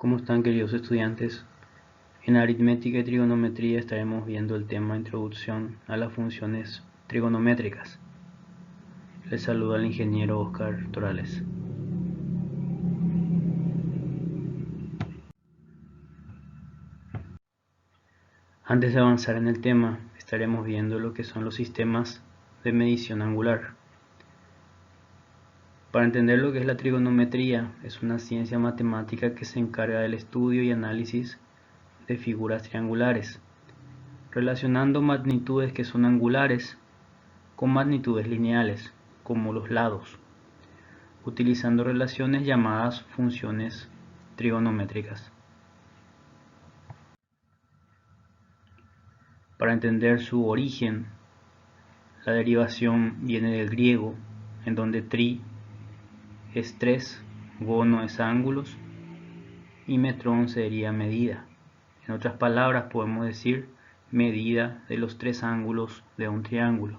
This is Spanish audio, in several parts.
¿Cómo están, queridos estudiantes? En aritmética y trigonometría estaremos viendo el tema Introducción a las funciones trigonométricas. Les saluda el ingeniero Oscar Torales. Antes de avanzar en el tema, estaremos viendo lo que son los sistemas de medición angular. Para entender lo que es la trigonometría, es una ciencia matemática que se encarga del estudio y análisis de figuras triangulares, relacionando magnitudes que son angulares con magnitudes lineales, como los lados, utilizando relaciones llamadas funciones trigonométricas. Para entender su origen, la derivación viene del griego, en donde tri es 3, gono es ángulos y metrón sería medida. En otras palabras, podemos decir medida de los 3 ángulos de un triángulo.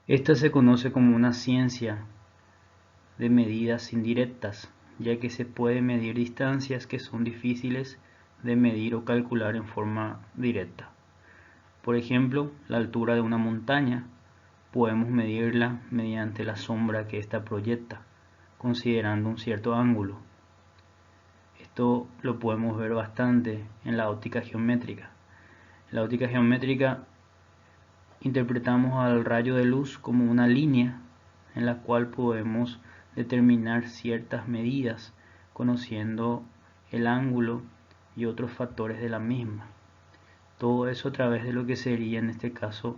Esta se conoce como una ciencia de medidas indirectas, ya que se puede medir distancias que son difíciles de medir o calcular en forma directa. Por ejemplo, la altura de una montaña podemos medirla mediante la sombra que ésta proyecta, considerando un cierto ángulo. Esto lo podemos ver bastante en la óptica geométrica. En la óptica geométrica interpretamos al rayo de luz como una línea en la cual podemos determinar ciertas medidas conociendo el ángulo y otros factores de la misma. Todo eso a través de lo que sería en este caso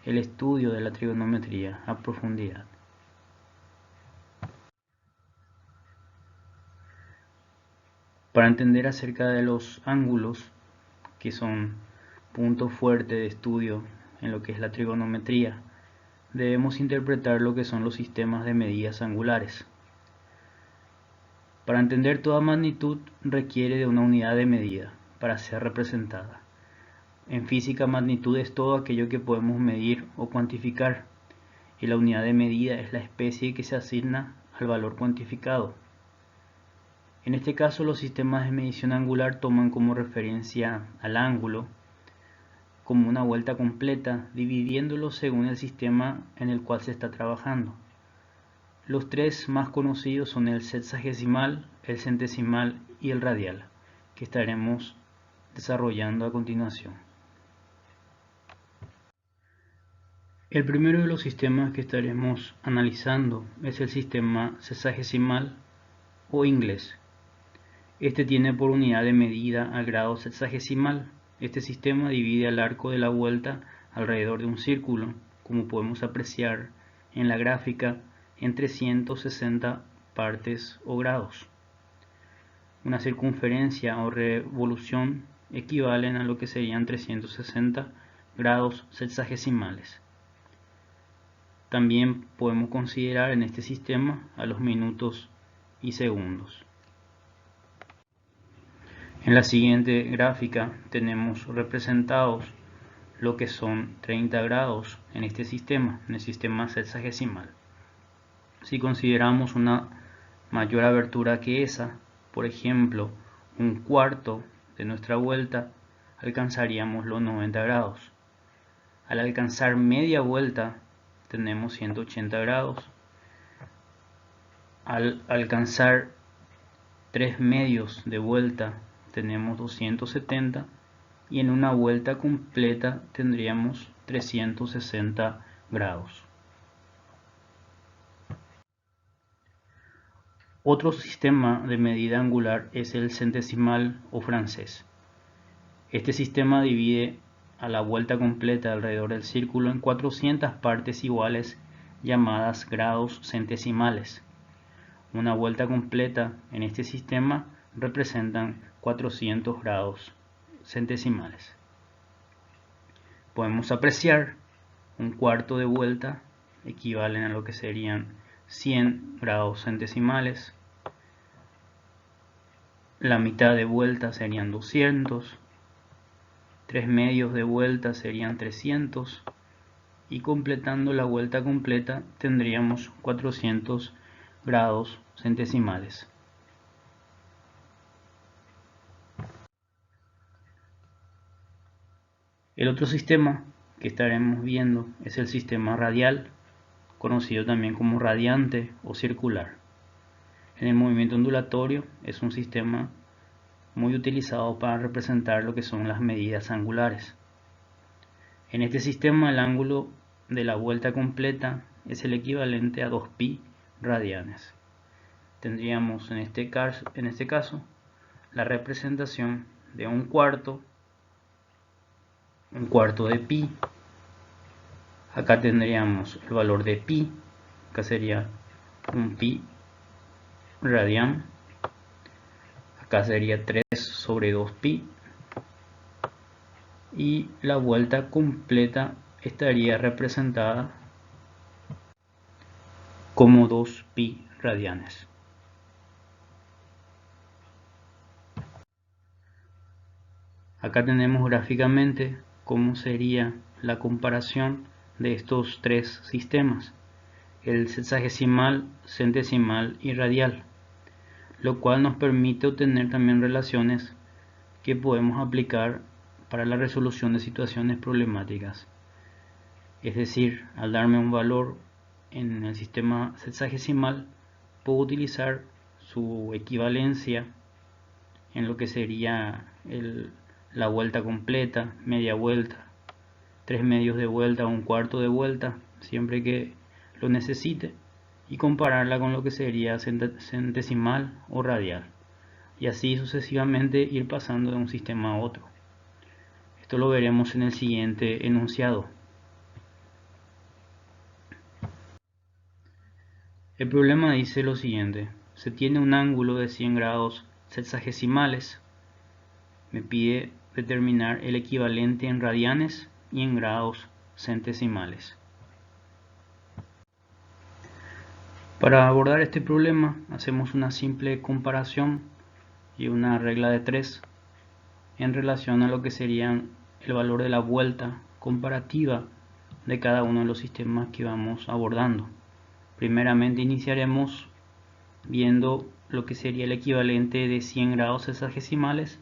el estudio de la trigonometría a profundidad. Para entender acerca de los ángulos, que son punto fuerte de estudio en lo que es la trigonometría, debemos interpretar lo que son los sistemas de medidas angulares. Para entender toda magnitud requiere de una unidad de medida para ser representada. En física, magnitud es todo aquello que podemos medir o cuantificar, y la unidad de medida es la especie que se asigna al valor cuantificado. En este caso, los sistemas de medición angular toman como referencia al ángulo como una vuelta completa, dividiéndolo según el sistema en el cual se está trabajando. Los tres más conocidos son el sexagesimal, el centesimal y el radial, que estaremos desarrollando a continuación. El primero de los sistemas que estaremos analizando es el sistema sexagesimal o inglés. Este tiene por unidad de medida al grado sexagesimal. Este sistema divide al arco de la vuelta alrededor de un círculo, como podemos apreciar en la gráfica, en 360 partes o grados. Una circunferencia o revolución equivalen a lo que serían 360 grados sexagesimales. También podemos considerar en este sistema a los minutos y segundos. En la siguiente gráfica tenemos representados lo que son 30 grados en este sistema, en el sistema sexagesimal. Si consideramos una mayor abertura que esa, por ejemplo, un cuarto de nuestra vuelta, alcanzaríamos los 90 grados. Al alcanzar media vuelta tenemos 180 grados. Al alcanzar 3 medios de vuelta tenemos 270 y en una vuelta completa tendríamos 360 grados. Otro sistema de medida angular es el centesimal o francés. Este sistema divide a la vuelta completa alrededor del círculo en 400 partes iguales llamadas grados centesimales. Una vuelta completa en este sistema representan 400 grados centesimales. Podemos apreciar un cuarto de vuelta equivalen a lo que serían 100 grados centesimales. La mitad de vuelta serían 200. 3 medios de vuelta serían 300. y completando la vuelta completa tendríamos 400 grados centesimales. El otro sistema que estaremos viendo es el sistema radial, conocido también como radiante o circular. En el movimiento ondulatorio es un sistema muy utilizado para representar lo que son las medidas angulares. En este sistema el ángulo de la vuelta completa es el equivalente a 2pi radianes. Tendríamos en este caso la representación de un cuarto de pi. Acá tendríamos el valor de pi, acá sería un pi radian, acá sería 3 sobre 2pi, y la vuelta completa estaría representada como 2pi radianes. Acá tenemos gráficamente cómo sería la comparación de estos tres sistemas, el sexagesimal, centesimal y radial, lo cual nos permite obtener también relaciones que podemos aplicar para la resolución de situaciones problemáticas. Es decir, al darme un valor en el sistema sexagesimal, puedo utilizar su equivalencia en lo que sería la vuelta completa, media vuelta, 3 medios de vuelta o un cuarto de vuelta, siempre que lo necesite, y compararla con lo que sería centesimal o radial, y así sucesivamente ir pasando de un sistema a otro. Esto lo veremos en el siguiente enunciado. El problema dice lo siguiente: se tiene un ángulo de 100 grados sexagesimales. Me pide determinar el equivalente en radianes y en grados centesimales. Para abordar este problema hacemos una simple comparación y una regla de 3 en relación a lo que serían el valor de la vuelta comparativa de cada uno de los sistemas que vamos abordando. Primeramente iniciaremos viendo lo que sería el equivalente de 100 grados sexagesimales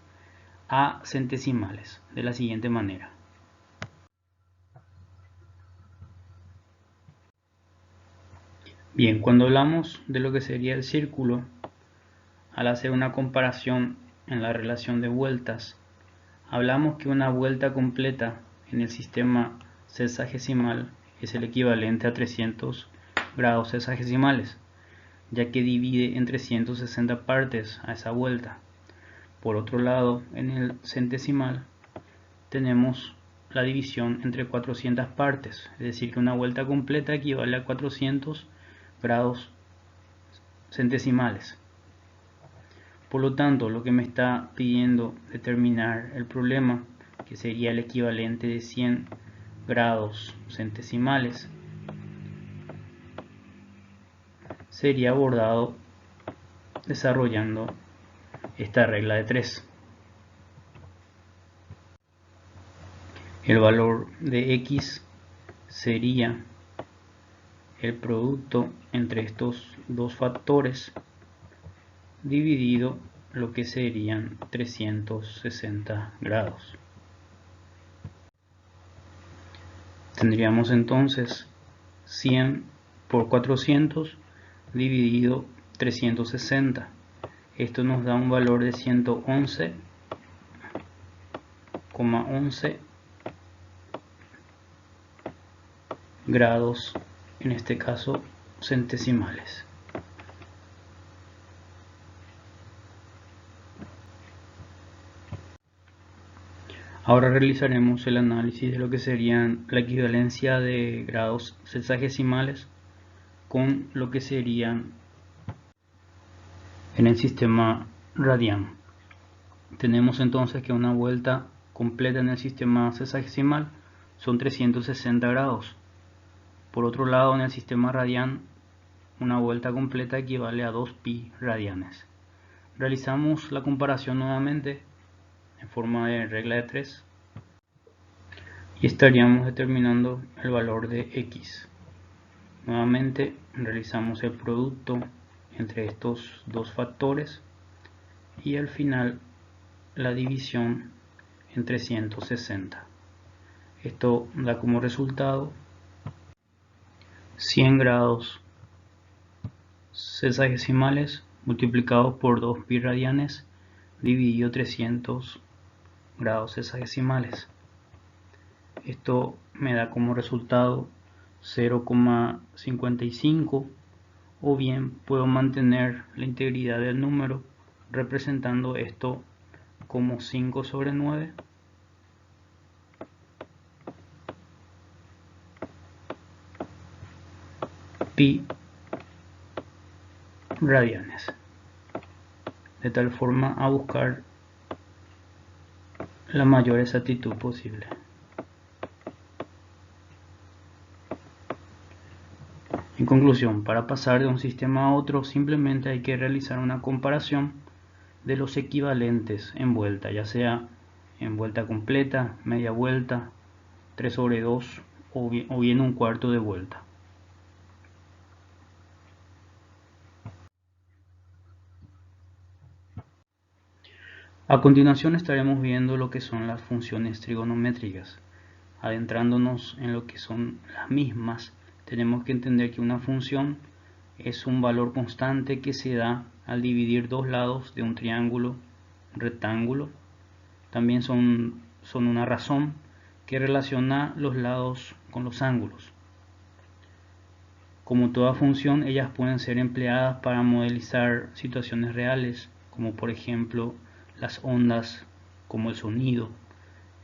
a centesimales, de la siguiente manera. Bien, cuando hablamos de lo que sería el círculo, al hacer una comparación en la relación de vueltas, hablamos que una vuelta completa en el sistema sexagesimal es el equivalente a 300 grados sexagesimales, ya que divide en 360 partes a esa vuelta. Por otro lado, en el centesimal tenemos la división entre 400 partes, es decir que una vuelta completa equivale a 400 grados centesimales. Por lo tanto, lo que me está pidiendo determinar el problema, que sería el equivalente de 100 grados centesimales, sería abordado desarrollando esta regla de 3. El valor de x sería el producto entre estos dos factores dividido lo que serían 360 grados. Tendríamos entonces 100 por 400 dividido 360. Esto nos da un valor de 111,11 grados, en este caso centesimales. Ahora realizaremos el análisis de lo que serían la equivalencia de grados sexagesimales con lo que serían en el sistema radian. Tenemos entonces que una vuelta completa en el sistema sexagesimal son 360 grados. Por otro lado, en el sistema radian, una vuelta completa equivale a 2pi radianes. Realizamos la comparación nuevamente en forma de regla de 3 y estaríamos determinando el valor de x. Nuevamente realizamos el producto entre estos dos factores y al final la división entre 160. Esto da como resultado 100 grados sexagesimales multiplicados por 2 pi radianes dividido 300 grados sexagesimales. Esto me da como resultado 0,55, o bien puedo mantener la integridad del número representando esto como 5 sobre 9 pi radianes, de tal forma a buscar la mayor exactitud posible. En conclusión, para pasar de un sistema a otro simplemente hay que realizar una comparación de los equivalentes en vuelta, ya sea en vuelta completa, media vuelta, 3 sobre 2 o bien un cuarto de vuelta. A continuación estaremos viendo lo que son las funciones trigonométricas. Adentrándonos en lo que son las mismas, tenemos que entender que una función es un valor constante que se da al dividir dos lados de un triángulo rectángulo. También son una razón que relaciona los lados con los ángulos. Como toda función, ellas pueden ser empleadas para modelizar situaciones reales, como por ejemplo las ondas, como el sonido,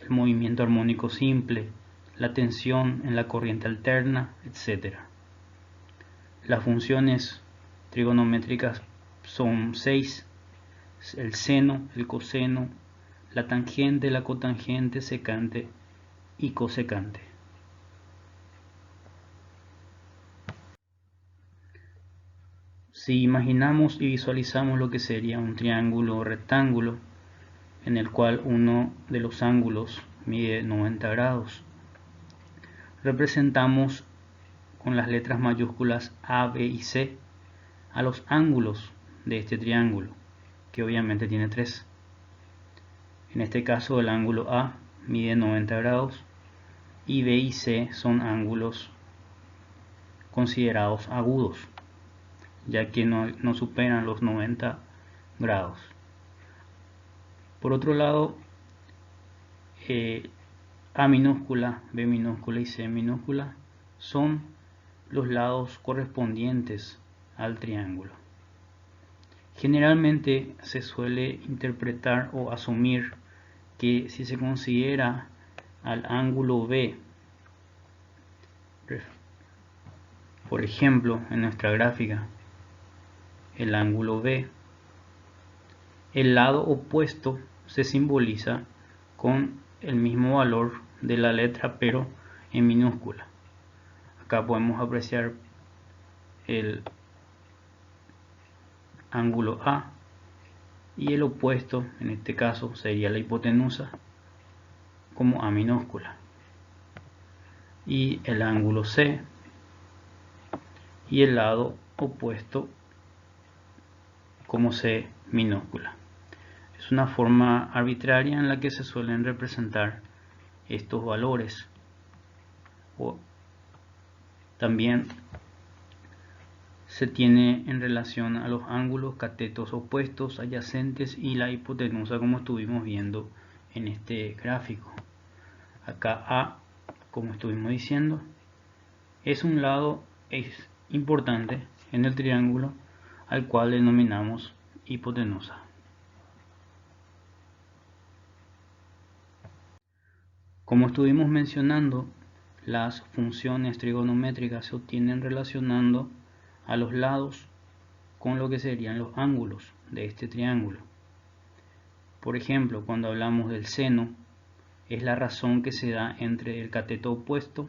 el movimiento armónico simple, la tensión en la corriente alterna, etc. Las funciones trigonométricas son 6: el seno, el coseno, la tangente, la cotangente, secante y cosecante. Si imaginamos y visualizamos lo que sería un triángulo o rectángulo, en el cual uno de los ángulos mide 90 grados, representamos con las letras mayúsculas A, B y C a los ángulos de este triángulo, que obviamente tiene 3. En este caso el ángulo A mide 90 grados y B y C son ángulos considerados agudos, ya que no superan los 90 grados. Por otro lado, A minúscula, B minúscula y C minúscula son los lados correspondientes al triángulo. Generalmente se suele interpretar o asumir que si se considera al ángulo B, por ejemplo en nuestra gráfica, el ángulo B, el lado opuesto se simboliza con el mismo valor de la letra pero en minúscula. Acá podemos apreciar el ángulo A y el opuesto, en este caso sería la hipotenusa, como A minúscula, y el ángulo C y el lado opuesto como C minúscula. Es una forma arbitraria en la que se suelen representar estos valores. También se tiene en relación a los ángulos catetos opuestos, adyacentes y la hipotenusa, como estuvimos viendo en este gráfico. Acá A, como estuvimos diciendo, es un lado importante en el triángulo al cual denominamos hipotenusa. Como estuvimos mencionando, las funciones trigonométricas se obtienen relacionando a los lados con lo que serían los ángulos de este triángulo. Por ejemplo, cuando hablamos del seno, es la razón que se da entre el cateto opuesto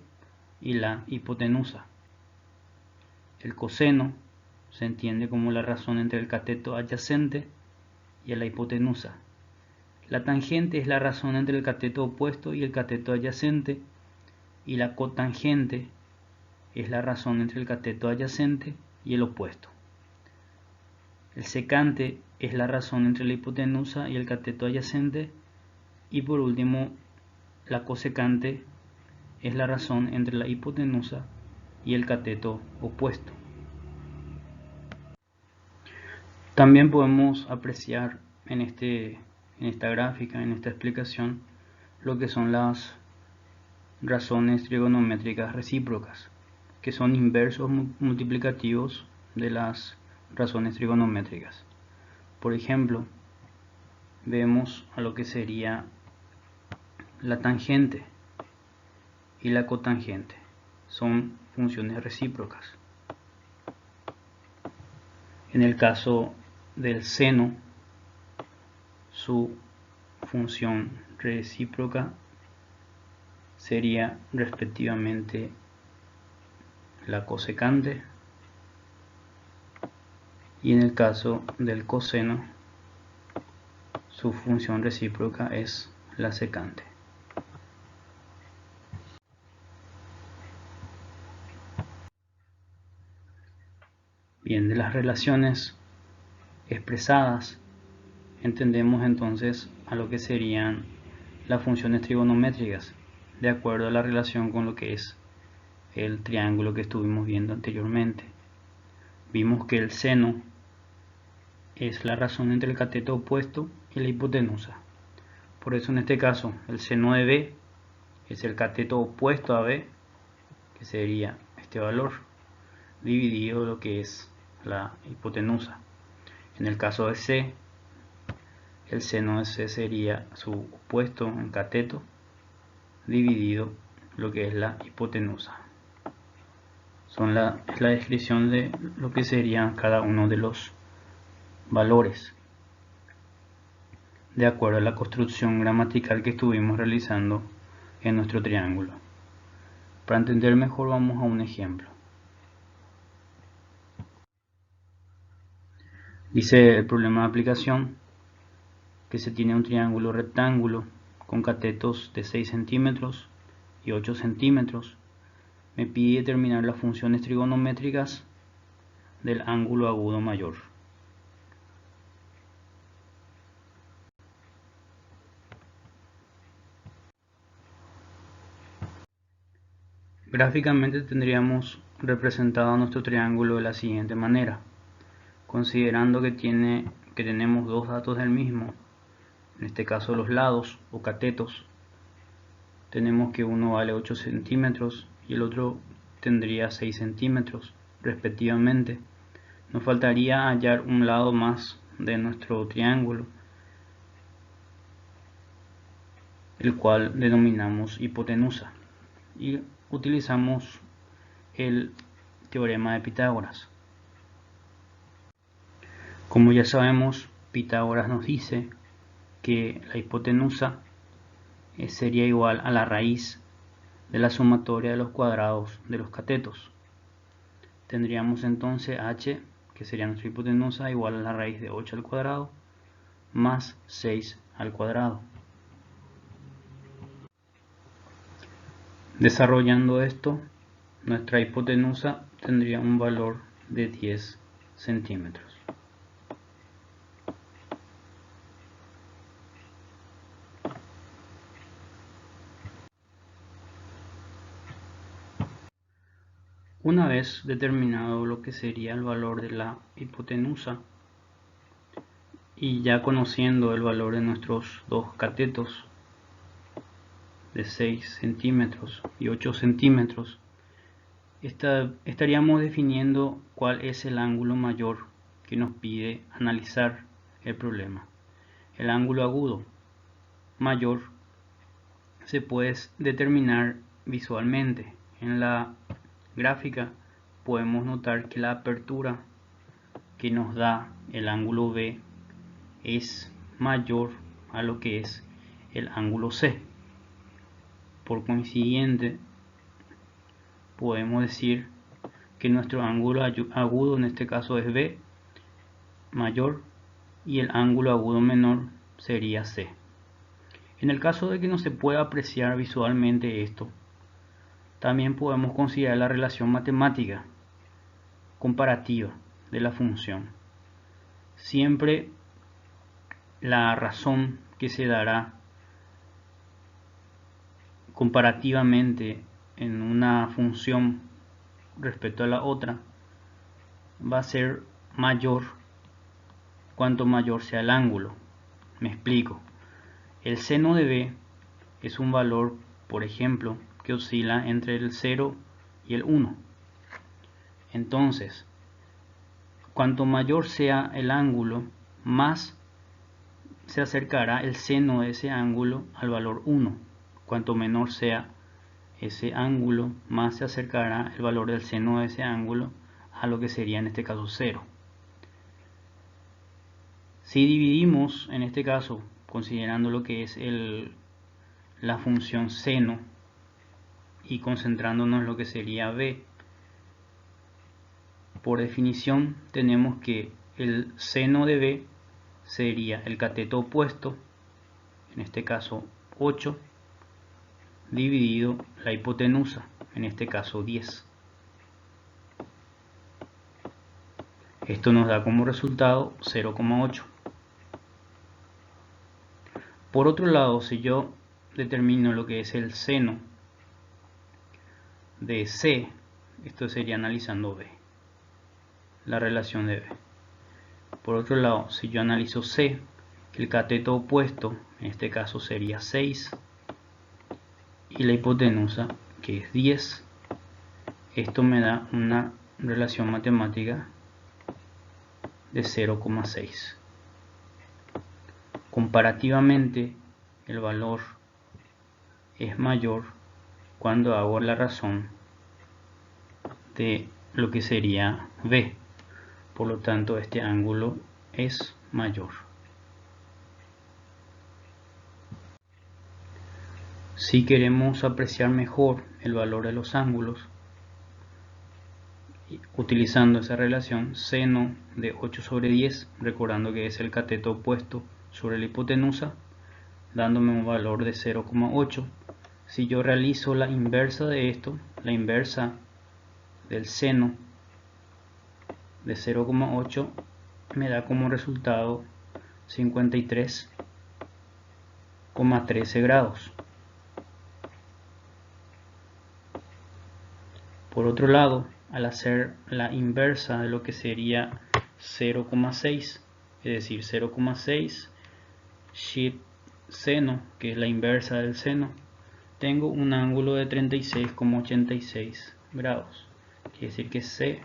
y la hipotenusa. El coseno se entiende como la razón entre el cateto adyacente y la hipotenusa. La tangente es la razón entre el cateto opuesto y el cateto adyacente, y la cotangente es la razón entre el cateto adyacente y el opuesto. El secante es la razón entre la hipotenusa y el cateto adyacente, y por último la cosecante es la razón entre la hipotenusa y el cateto opuesto. También podemos apreciar en esta gráfica, en esta explicación, lo que son las razones trigonométricas recíprocas, que son inversos multiplicativos de las razones trigonométricas. Por ejemplo, vemos a lo que sería la tangente y la cotangente. Son funciones recíprocas. En el caso del seno, su función recíproca sería respectivamente la cosecante, y en el caso del coseno, su función recíproca es la secante. Bien, de las relaciones expresadas entendemos entonces a lo que serían las funciones trigonométricas, de acuerdo a la relación con lo que es el triángulo que estuvimos viendo anteriormente. Vimos que el seno es la razón entre el cateto opuesto y la hipotenusa. Por eso en este caso el seno de B es el cateto opuesto a B, que sería este valor, dividido lo que es la hipotenusa. En el caso de C, el seno de C sería su opuesto en cateto, dividido lo que es la hipotenusa. Es la descripción de lo que serían cada uno de los valores, de acuerdo a la construcción gramatical que estuvimos realizando en nuestro triángulo. Para entender mejor vamos a un ejemplo. Dice el problema de aplicación que se tiene un triángulo rectángulo con catetos de 6 centímetros y 8 centímetros. Me pide determinar las funciones trigonométricas del ángulo agudo mayor. Gráficamente tendríamos representado nuestro triángulo de la siguiente manera. Considerando que tenemos dos datos del mismo, en este caso los lados o catetos, tenemos que uno vale 8 centímetros y el otro tendría 6 centímetros respectivamente. Nos faltaría hallar un lado más de nuestro triángulo, el cual denominamos hipotenusa, y utilizamos el teorema de Pitágoras. Como ya sabemos, Pitágoras nos dice que la hipotenusa sería igual a la raíz de la sumatoria de los cuadrados de los catetos. Tendríamos entonces h, que sería nuestra hipotenusa, igual a la raíz de 8 al cuadrado más 6 al cuadrado. Desarrollando esto, nuestra hipotenusa tendría un valor de 10 centímetros. Una vez determinado lo que sería el valor de la hipotenusa y ya conociendo el valor de nuestros dos catetos de 6 centímetros y 8 centímetros, estaríamos definiendo cuál es el ángulo mayor que nos pide analizar el problema. El ángulo agudo mayor se puede determinar visualmente. En la gráfica podemos notar que la apertura que nos da el ángulo B es mayor a lo que es el ángulo C. Por consiguiente, podemos decir que nuestro ángulo agudo en este caso es B mayor y el ángulo agudo menor sería C. En el caso de que no se pueda apreciar visualmente esto, También podemos considerar la relación matemática comparativa de la función. Siempre la razón que se dará comparativamente en una función respecto a la otra va a ser mayor cuanto mayor sea el ángulo. Me explico. El seno de b es un valor, por ejemplo, que oscila entre el 0 y el 1. Entonces, cuanto mayor sea el ángulo, más se acercará el seno de ese ángulo al valor 1. Cuanto menor sea ese ángulo, más se acercará el valor del seno de ese ángulo a lo que sería en este caso 0. Si dividimos, en este caso, considerando lo que es la función seno y concentrándonos en lo que sería b, por definición tenemos que el seno de b sería el cateto opuesto, en este caso 8, dividido la hipotenusa, en este caso 10. Esto nos da como resultado 0,8. Por otro lado, si yo determino lo que es el seno de C, esto sería analizando B, la relación de B. Por otro lado, si yo analizo C, el cateto opuesto, en este caso sería 6, y la hipotenusa, que es 10, esto me da una relación matemática de 0,6. Comparativamente, el valor es mayor cuando hago la razón de lo que sería B. Por lo tanto, este ángulo es mayor. Si queremos apreciar mejor el valor de los ángulos, utilizando esa relación, seno de 8 sobre 10, recordando que es el cateto opuesto sobre la hipotenusa, dándome un valor de 0,8. Si yo realizo la inversa de esto, la inversa del seno de 0,8 me da como resultado 53,13 grados. Por otro lado, al hacer la inversa de lo que sería 0,6, es decir, 0,6 seno, que es la inversa del seno, tengo un ángulo de 36,86 grados. Quiere decir que C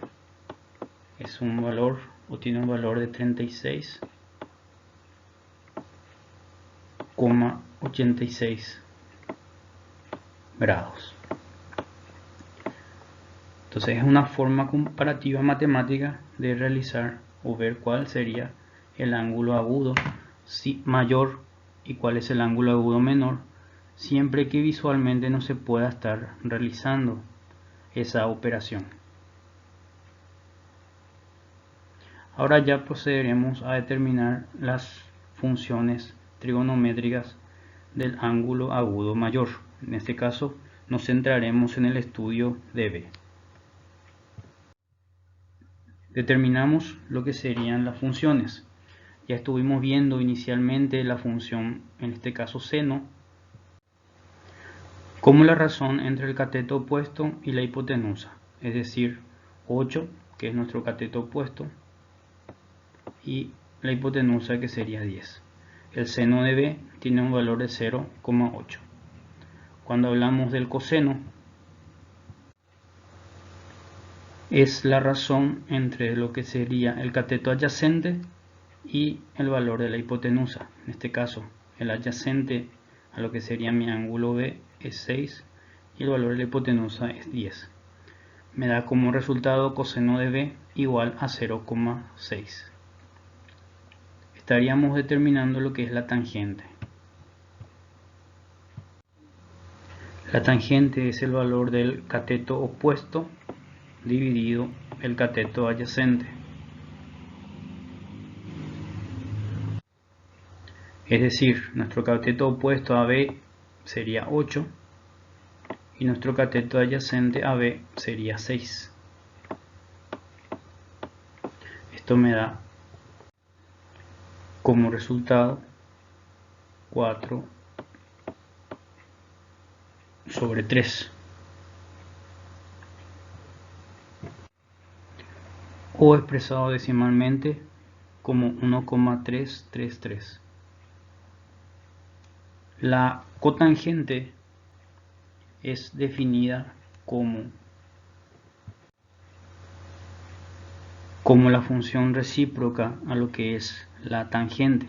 es un valor, o tiene un valor de 36,86 grados. Entonces es una forma comparativa matemática de realizar o ver cuál sería el ángulo agudo mayor y cuál es el ángulo agudo menor, siempre que visualmente no se pueda estar realizando esa operación. Ahora ya procederemos a determinar las funciones trigonométricas del ángulo agudo mayor. En este caso nos centraremos en el estudio de B. Determinamos lo que serían las funciones. Ya estuvimos viendo inicialmente la función, en este caso seno, como la razón entre el cateto opuesto y la hipotenusa, es decir, 8, que es nuestro cateto opuesto, y la hipotenusa, que sería 10. El seno de B tiene un valor de 0,8. Cuando hablamos del coseno, es la razón entre lo que sería el cateto adyacente y el valor de la hipotenusa. En este caso, el adyacente a lo que sería mi ángulo B es 6 y el valor de la hipotenusa es 10. Me da como resultado coseno de B igual a 0,6. Estaríamos determinando lo que es la tangente. La tangente es el valor del cateto opuesto dividido el cateto adyacente. Es decir, nuestro cateto opuesto a B sería 8 y nuestro cateto adyacente a B sería 6. Esto me da como resultado 4/3, o expresado decimalmente como 1,333. La cotangente es definida como la función recíproca a lo que es la tangente.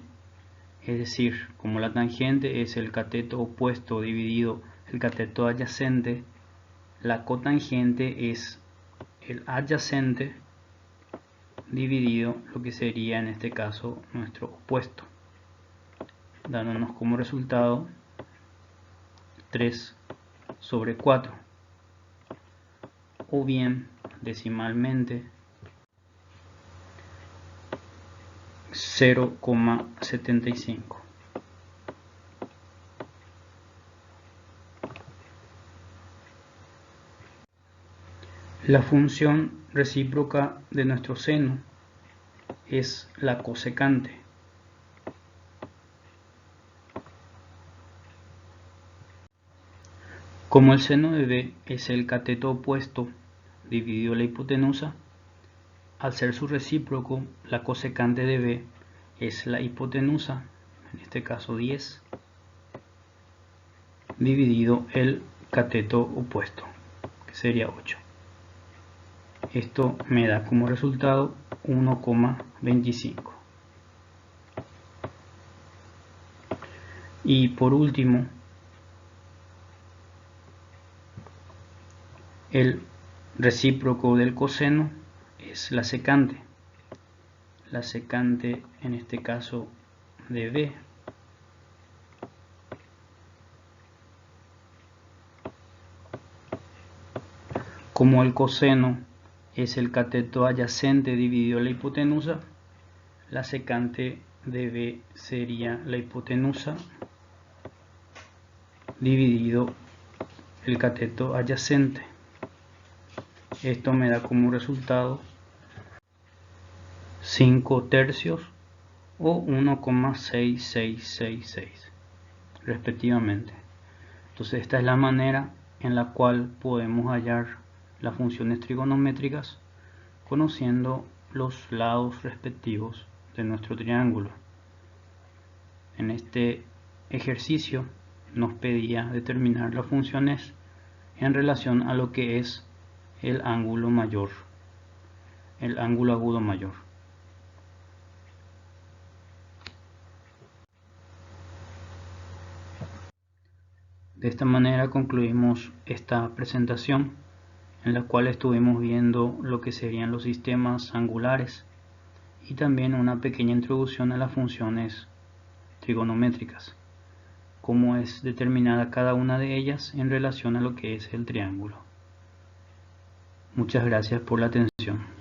Es decir, como la tangente es el cateto opuesto dividido el cateto adyacente, la cotangente es el adyacente dividido lo que sería en este caso nuestro opuesto, dándonos como resultado 3/4, o bien decimalmente 0,75. La función recíproca de nuestro seno es la cosecante. Como el seno de B es el cateto opuesto dividido la hipotenusa, al ser su recíproco, la cosecante de B es la hipotenusa, en este caso 10, dividido el cateto opuesto, que sería 8. Esto me da como resultado 1,25. Y por último, el recíproco del coseno es la secante. La secante en este caso de B como el coseno es el cateto adyacente dividido la hipotenusa, la secante de B sería la hipotenusa dividido el cateto adyacente. Esto me da como resultado 5/3 o 1,6666 respectivamente. Entonces esta es la manera en la cual podemos hallar las funciones trigonométricas conociendo los lados respectivos de nuestro triángulo. En este ejercicio nos pedía determinar las funciones en relación a lo que es el ángulo mayor, el ángulo agudo mayor. De esta manera concluimos esta presentación en la cual estuvimos viendo lo que serían los sistemas angulares y también una pequeña introducción a las funciones trigonométricas, cómo es determinada cada una de ellas en relación a lo que es el triángulo. Muchas gracias por la atención.